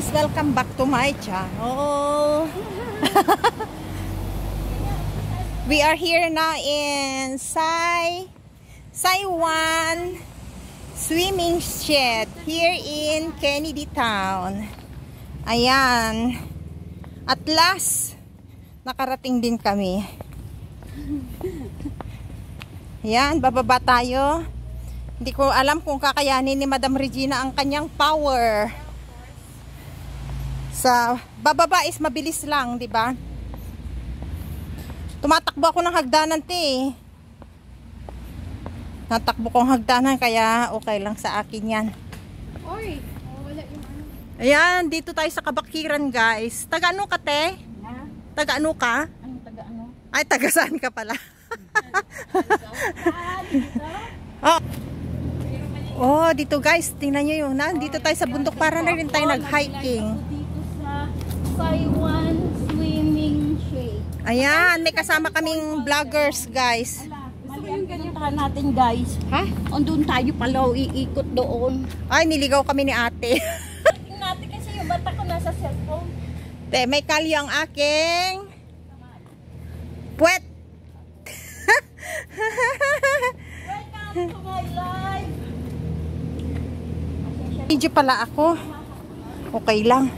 guys, welcome back to my channel. We are here now in Saiwan swimming shed here in Kennedy Town. Ayan. At last, nakarating din kami. Ayan, bababa tayo. Hindi ko alam kung kakayanin ni Madam Regina ang kanyang power. Sa bababa is mabilis lang, di ba? Tumatakbo ako ng hagdanan, te. Natakbo kong hagdanan, kaya okay lang sa akin yan. Oy, wala yung ano. Ayan, dito tayo sa Kabakiran, guys. Taga ano ka, te? Ha? Taga ano ka? Ano taga ano? Ay, taga saan ka pala? Oh, dito guys, tingnan nyo yun. Dito tayo sa bundok, para na rin tayo nag-hiking. Saiwan swimming shade. Ayan, may kasama kaming vloggers, guys. Gusto mo yung ganyan natin, guys? Ha? Andun tayo pala, iikot doon. Ay, niligaw kami ni ate. Tingnan natin kasi yung bata ko nasa cellphone. Te, may kalyo ang aking puwet. Welcome to my life. Video pala ako. Okay lang.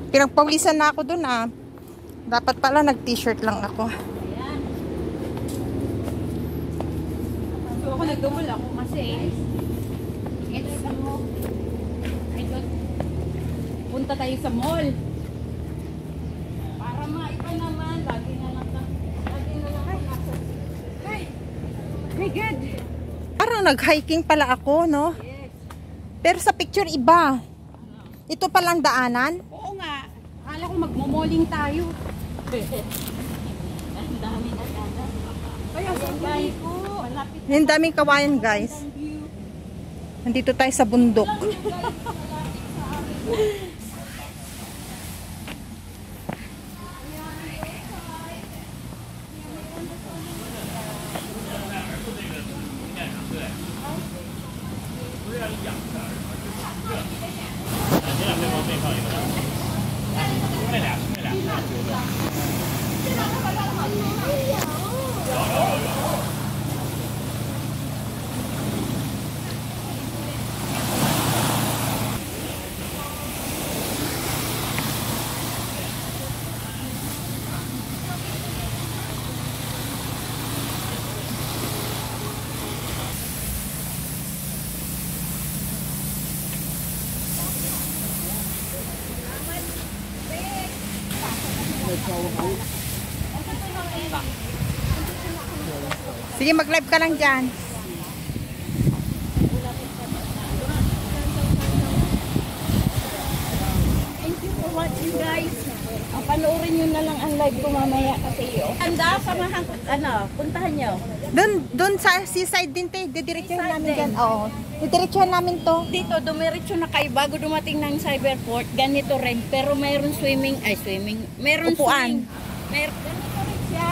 Pinagpawisan na ako dun, ah. Dapat pala nag-t-shirt lang ako. Ayan. So ako nag-double ako kasi punta tayo sa mall. Para maiba naman, lagi na lang nasa. Ay, my God. Parang nag-hiking pala ako, no? Yes. Pero sa picture iba. Ito palang daanan. Oo nga. Akala ko magmomoling tayo. Ang dami na sana. Kaya sabay ko. Malapit na Ang daming kawayan, guys. ang view. Nandito tayo sa bundok. Sige, mag-live ka lang dyan. Thank you for watching, guys. Panoorin nyo na lang ang live ko mamaya kasi yun. Handa, samahan ko, puntahan nyo. Doon sa seaside din, te. Didiretsuhan Seaside namin din. dyan. Oo. Didiretsuhan namin to. Dito, dumiretso na kayo bago dumating ng Cyberport. Ganito rin. Pero mayroon mayroon Upuan. swing. Ganito rin siya.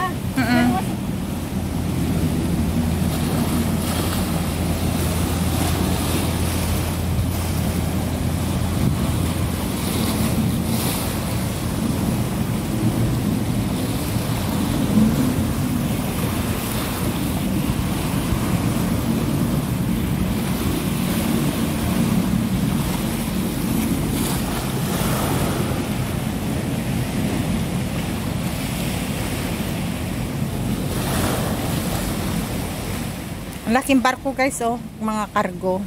Ang laking barko, guys, oh. Mga kargo.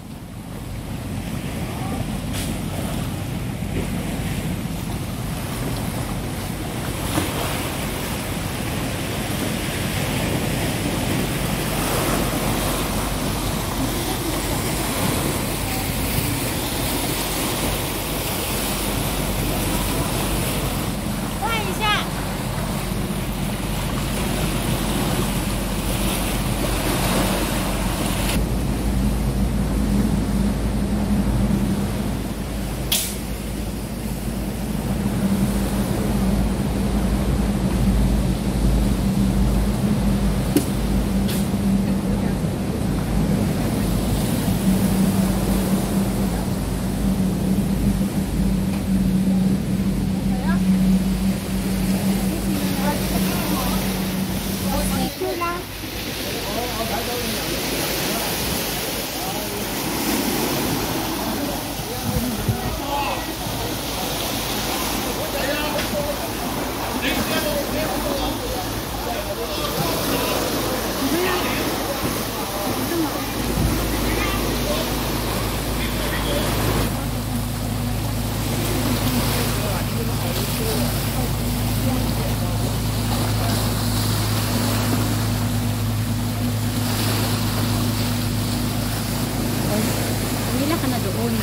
na doon.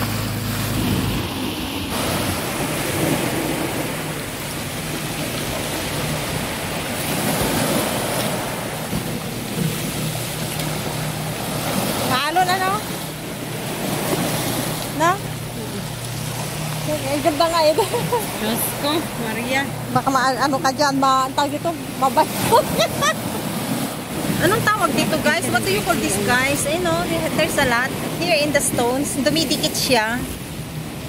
Halo na, no? Na? Ang ganda nga ito. Diyos ko, Maria. Baka ano ka dyan, tawag dito, mabay. Anong tawag dito, guys? What do you call this, guys? You know, there's a lot here in the stones. Dumidikit siya.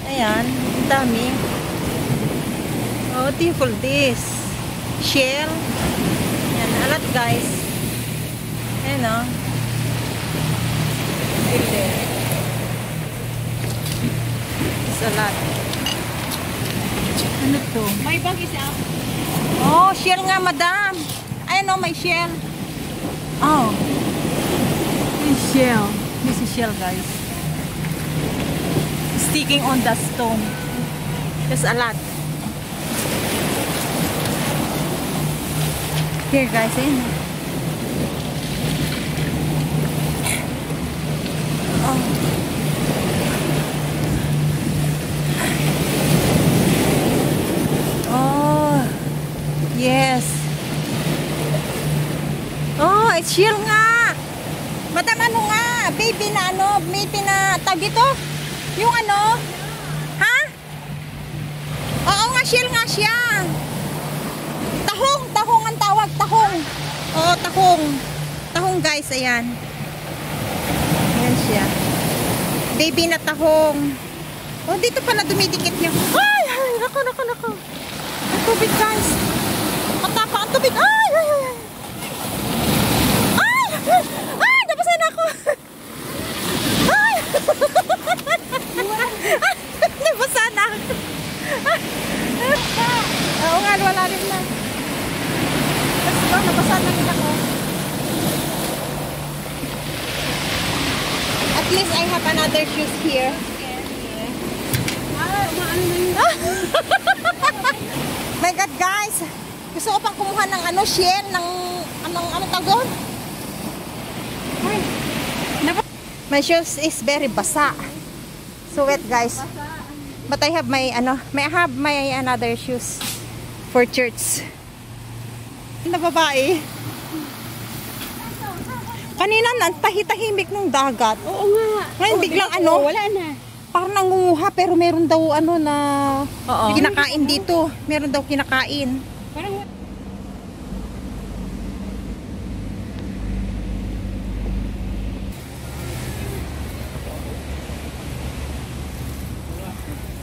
Ayan, ang dami. Oh, what do you call this? Shell. Ayan, a lot, guys. Ayan, oh. It's a lot. Ano to? May bag isa. Oh, shell nga, madam. Ayan, oh, may shell. Oh. This shell. This is shell, guys. Sticking on the stone. There's a lot. Here, guys, ayan. Oh. Oh. Yes. Oh, it's shell nga. Madam, ano nga? Baby na ano? Baby na tag dito? Yung ano? Ha? Oo nga, shell nga siya. Tahong, tahong ang tawag, tahong. Oo, tahong. Tahong, guys, ayan. Ayan siya. Baby na tahong. Oh, dito pala dumidikit niya. Ay, ay, nako, nako, nako. Ang tubig, guys. Matapa ang tubig. Ay, ay, ay. Ay, ay, nabasan ako. Ay. Nabasan ako. Oo nga, wala rin na. Let's go, nabasan na rin ako. At least I have another shoes here. My God, guys. Gusto ko pang kumuha ng ano, shell, ng ano tawag? My shoes is very basa. So wet, guys. But I have my another shoes for church. Na babae. Kanina tahimik ng dagat. Oo nga. Ngayon biglang ano? Wala na. Parang nangunguha pero meron daw ano na Oo. kinakain dito. Meron daw kinakain. Parang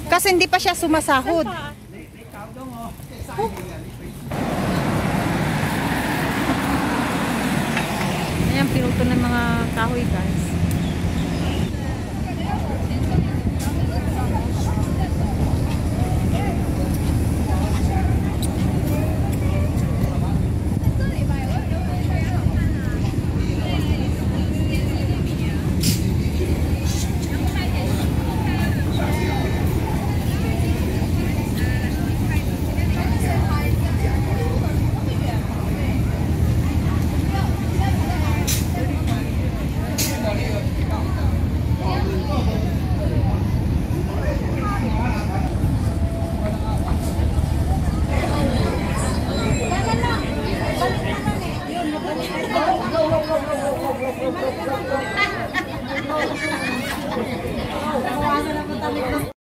Kasi hindi pa siya sumasahod. Ayan, pinuto ng mga kahoy, guys.